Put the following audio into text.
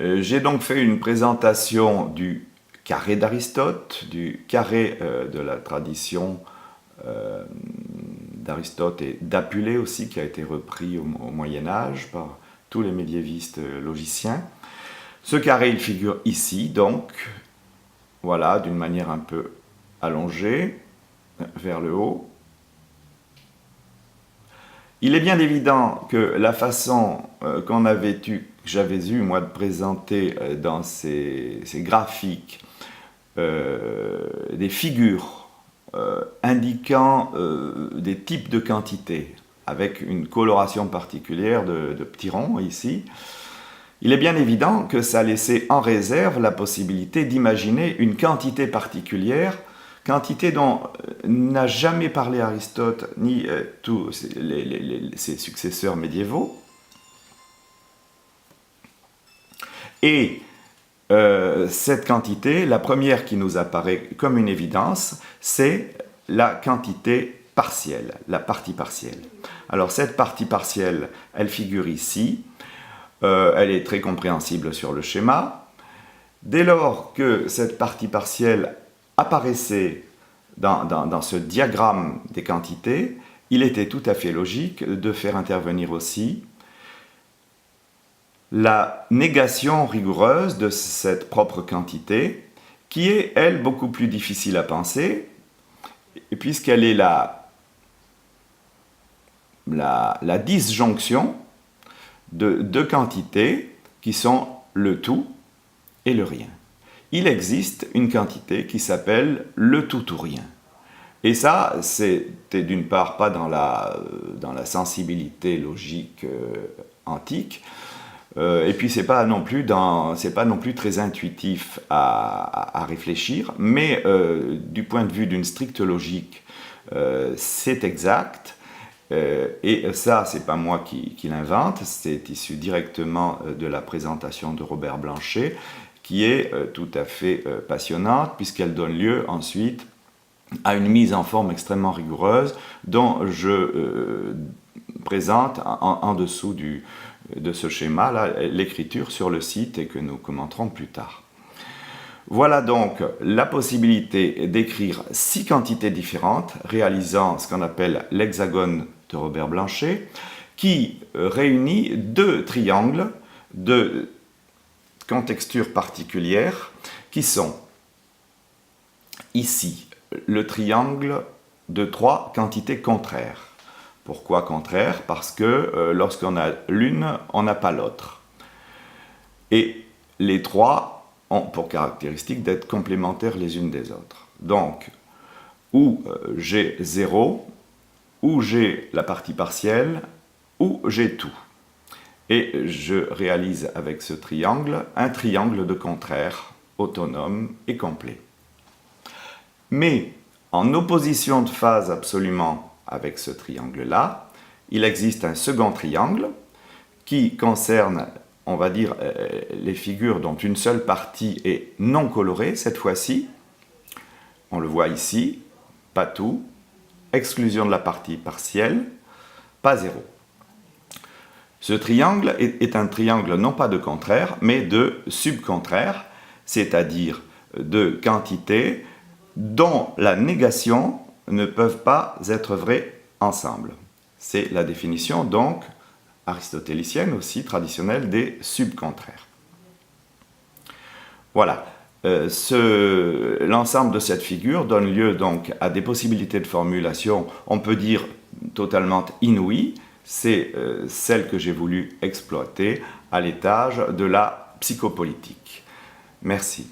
J'ai donc fait une présentation du carré d'Aristote, du carré de la tradition d'Aristote et d'Apulée aussi, qui a été repris au Moyen-Âge par tous les médiévistes logiciens. Ce carré, il figure ici, donc, voilà, d'une manière un peu allongée, vers le haut. Il est bien évident que la façon que j'avais eu, moi, de présenter dans ces graphiques des figures indiquant des types de quantités, avec une coloration particulière de petits ronds ici, il est bien évident que ça laissait en réserve la possibilité d'imaginer une quantité particulière, quantité dont n'a jamais parlé Aristote ni tous ses successeurs médiévaux. Et cette quantité, la première qui nous apparaît comme une évidence, c'est la quantité partielle, la partie partielle. Alors cette partie partielle, elle figure ici, elle est très compréhensible sur le schéma. Dès lors que cette partie partielle apparaissait dans ce diagramme des quantités, il était tout à fait logique de faire intervenir aussi la négation rigoureuse de cette propre quantité, qui est, elle, beaucoup plus difficile à penser, puisqu'elle est la disjonction de deux quantités qui sont le tout et le rien. Il existe une quantité qui s'appelle le tout ou rien. Et ça, c'était d'une part pas dans la sensibilité logique antique, et puis c'est pas non plus très intuitif à réfléchir, mais du point de vue d'une stricte logique, c'est exact. Et ça, c'est pas moi qui l'invente, c'est issu directement de la présentation de Robert Blanchet, qui est tout à fait passionnante, puisqu'elle donne lieu ensuite à une mise en forme extrêmement rigoureuse, dont je présente en dessous de ce schéma, l'écriture sur le site, et que nous commenterons plus tard. Voilà donc la possibilité d'écrire 6 quantités différentes, réalisant ce qu'on appelle l'hexagone de Robert Blanchet, qui réunit 2 triangles de contexture particulière, qui sont ici le triangle de 3 quantités contraires. Pourquoi contraires? Parce que lorsqu'on a l'une, on n'a pas l'autre. Et les 3 ont pour caractéristique d'être complémentaires les unes des autres. Donc, ou j'ai 0, ou j'ai la partie partielle, ou j'ai tout. Et je réalise avec ce triangle un triangle de contraires autonome et complet. Mais en opposition de phase absolument avec ce triangle-là, il existe un second triangle qui concerne, on va dire, les figures dont une seule partie est non colorée, cette fois-ci. On le voit ici, pas tout, exclusion de la partie partielle, pas 0. Ce triangle est un triangle non pas de contraires, mais de subcontraires, c'est-à-dire de quantités dont la négation ne peuvent pas être vraies ensemble. C'est la définition donc aristotélicienne aussi, traditionnelle, des subcontraires. Voilà. L'ensemble de cette figure donne lieu donc à des possibilités de formulation, on peut dire totalement inouïes. C'est celle que j'ai voulu exploiter à l'étage de la psychopolitique. Merci.